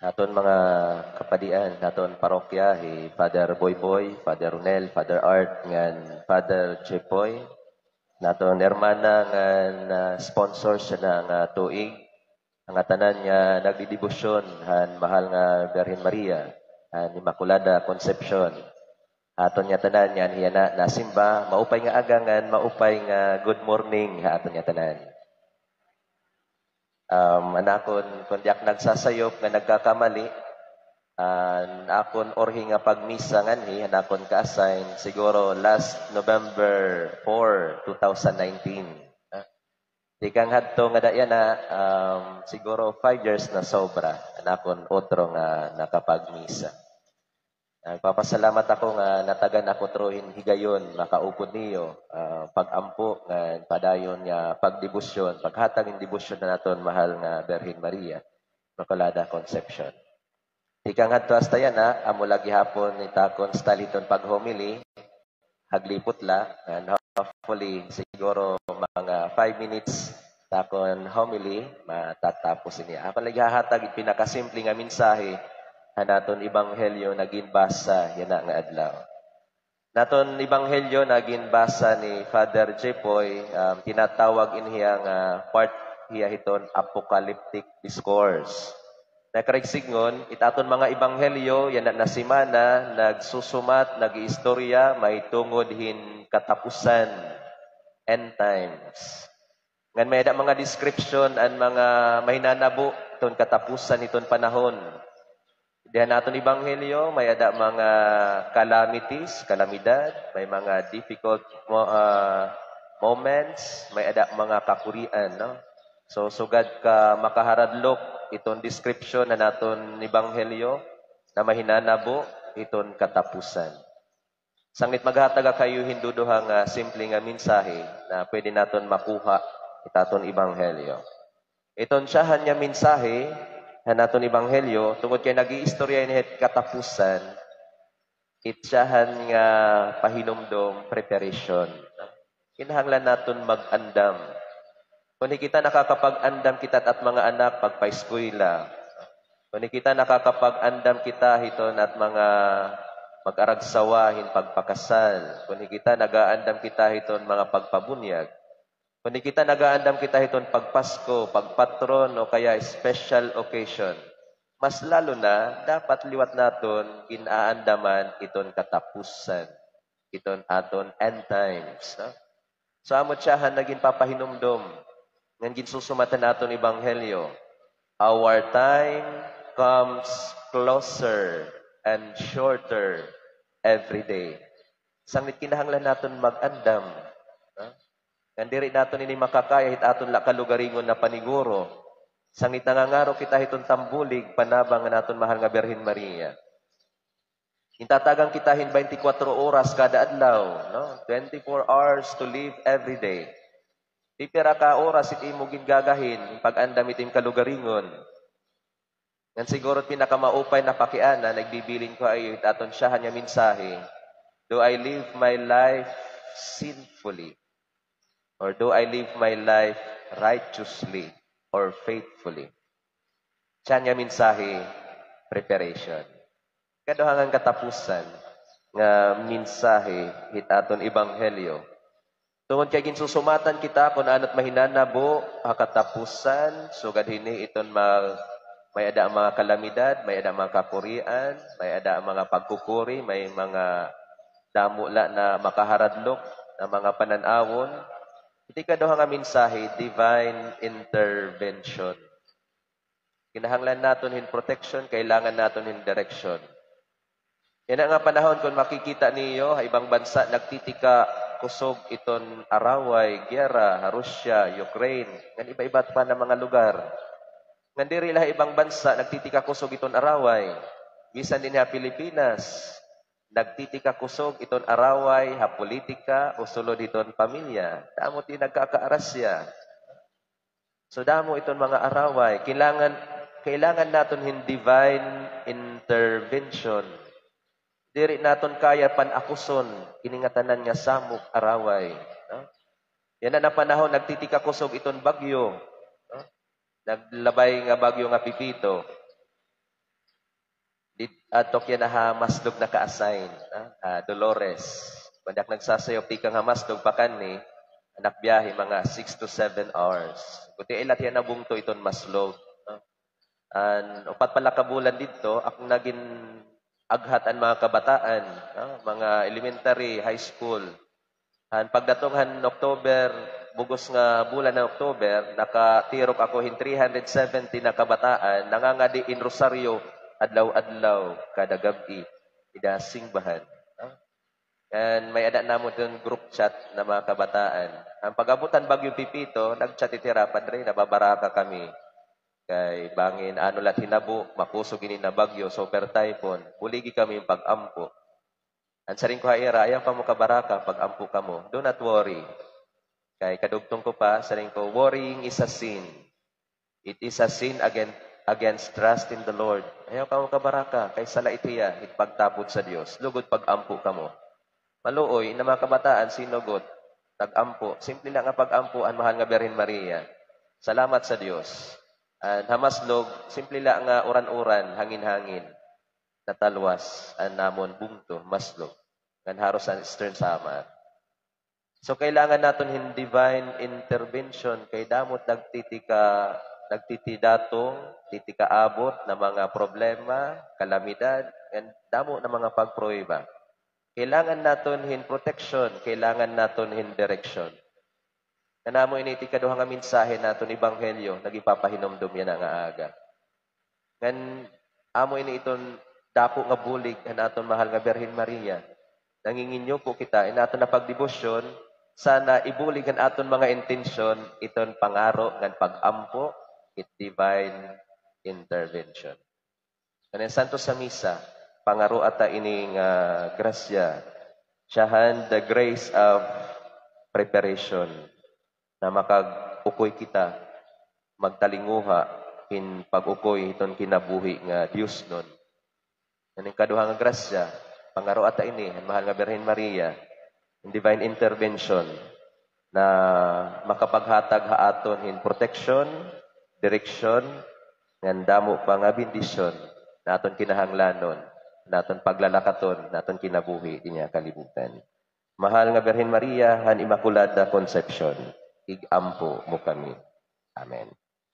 Naton mga kapadian, naton parokya, Father Boy Boy, Father Ronel, Father Art, ngan Father Chepoy, naton hermana ngan sponsor siya na nga tuig, ang tanan nga nagdidibusyon, han mahal nga Birhen Maria, han Immaculada Concepcion. Aton nga tanan yan hiya na nasimba, maupay nga agangan, maupay nga good morning ha aton nga tanan. Anakon kundi ak nagsasayop nga nagkakamali, akon orhi nga pagmisa nganhi anakon ka-assign siguro last November 4, 2019. Di kang hadto nga daya na siguro 5 years na sobra anakon otro nga nakapagmisa. Nagpapasalamat ako nga natagan ako trohin higayon makaupod niyo pagampo nga padayon nga pagdebosyon paghatag in debosyon na naton mahal nga Birhen Maria Immaculada Concepcion. Ika nga to hasta yan amo lagi hapon itakon staliton pag homily haglipot la and hopefully siguro mga 5 minutes takon homily matatapos niya. Ako lagi hahatag pinakasimple nga mensahe naton ibanghelyo naging basa yan nga adlaw. Naton ibanghelyo naging basa ni Father Jepoy tinatawag inhiya nga part hiya hiton apocalyptic discourse. Nakarigsigon itaton mga ibanghelyo yan na simana nagsusumat nagiistorya may tungod hin katapusan end times. Ngan may mga description an mga mahinanabo ton katapusan iton panahon. Diyan naton ibanghelyo, may ada mga calamities, kalamidad, may mga difficult moments, may ada mga kakurian, no? So sugad ka makaharadlok iton description na naton ibanghelyo na mahinanabo iton katapusan. Sanglit maghataga kayo hinduduha nga simple nga mensahe na pwede naton makuha itaton ibanghelyo. Iton siyahan nga mensahe naton ibanghelyo tungod kay nag-iistorya ni katapusan itsahan nga pahinumdom preparation. Kinahanglan naton mag-andam. Kung kita nakakapag-andam kita at mga anak pagpa-eskwela. Kung kita nakakapag-andam kita hiton at mga mag-aragsawahin pagpakasal. Kung kita nagaandam kita hiton mga pagpabunyag. Kung kita nagaandam kita iton pagpasko, pagpatron o kaya special occasion, mas lalo na dapat liwat naton ginaandaman iton katapusan, iton aton end times. No? So amot siyahan naging papahinumdom, ngan ginsusumatan naton ibanghelyo. Our time comes closer and shorter every day. Sanglit kinahanglan naton mag-andam. No? Kandiri naton ini makakaya hit aton la kalugaringon na paniguro. Sangit nangangaro kita hiton tambulig panabang naton mahal nga Birhen Maria. Intatagang kita hin 24 oras kada adlaw, no? 24 hours to live every day. Pipira ka oras iti mo gagahin pag-andam itim kalugaringon. Ngan siguro pinakamaupay na pakiana nagbibilin ko ay hit aton siyahan nga mensahe. Do I live my life sinfully? Or do I live my life righteously or faithfully? Siya niya mensahe, preparation. Kaduhangan katapusan nga mensahe hitaton ibanghelyo. Tungod kay ginsusumatan kita kung anot mahinanabo katapusan, sugad hini iton may ada mga kalamidad, may ada mga kakurian, may ada mga pagkukuri, may mga damula na makaharadlok na mga pananawon. Iti kaduha nga mensahe, divine intervention. Kinahanglan naton hin protection, kailangan naton hin direction. Yan nga panahon kung makikita niyo, ibang bansa nagtitika kusog iton araway, gyera, Russia, Ukraine, ngan iba-iba't pa na mga lugar. Ngan diri lah ibang bansa nagtitika kusog iton araway. Bisan din ha Pilipinas, nagtitika kusog iton araway, ha politika, o sulod iton pamilya. Damo ti nagkakaarasya. So damo iton mga araway. Kailangan naton hin divine intervention. Diri naton kaya panakuson, iningatanan nga samok araway. No? Yan na panahon, nagtitika kusog iton bagyo. No? Naglabay nga bagyo nga Pipito. Atok yan na maslog na ka-assign. Dolores. Banyak nagsasayo, pikang hamaslog pa kan ni, anak biyahe, mga 6 to 7 hours. Kundi ilat yan na bungto iton maslog. Upat pala kabulan dito, akong naging aghat ang mga kabataan, mga elementary, high school. Pagdatungan October, bugos nga bulan ng October, nakatirok ako hin 370 na kabataan, nangangadi in Rosario, adlaw-adlaw, kada gabi, idasing bahan. And may ada namo doon group chat na mga kabataan. Ang pag-abutan Bagyo Pipito, nag-chat itira, Padre, nababaraka kami. Kay bangin, ano lat hinabo, makusog ini na bagyo, super typhoon, buligi kami yung pag-ampo. Ang saring ko haira, ayaw pa mo kabaraka, pag-ampo ka mo. Do not worry. Kay kadugtong ko pa, saring ko, worrying is a sin. It is a sin against trust in the Lord. Ayaw ka mo kabaraka, kay sala itiya, itpagtapod sa Dios. Lugod pag-ampo ka mo. Maluoy, na mga kabataan, sinugot, tag-ampo. Simple lang ang pag-ampo, ang mahal nga Birhen Maria. Salamat sa Dios. And hamaslog, simple lang nga uran-uran, hangin-hangin, natalwas, ang namon bungto, maslog. Ngan haros ang stern sama. So, kailangan natin hin divine intervention, kay damot nagtitidatong, titikaabot na mga problema, kalamidad, and damo na mga pagproiba. Kailangan natin hin protection, kailangan natin hin direction. Kanamo ini tikaduha nga mensahe naton ebanghelyo, nagipapahinomdom yan nga aga. Ngan amo ini iton dako nga bulig naton mahal nga Birhen Maria. Nanginginyo po kita inaton na pagdebosyon, sana ibulig ang aton mga intensyon iton pangaro ngan pag-ampo it divine intervention. Kanen santo sa misa, pangaro ata ini nga grasya, siyahan the grace of preparation na makag-ukoy kita magtalinguha in pag-ukoy iton kinabuhi nga Dios nun. Kaning kaduha nga grasya, pangaro ata ini ang mahal nga Birhen Maria in divine intervention na makapaghatag haaton in protection, direction, ngan damo pa nga bendisyon naton kinahanglanon, naton paglalakaton, naton kinabuhi dinya kalibutan. Mahal nga Birhen Maria, han Immaculada Concepcion, igampo mo kami. Amen.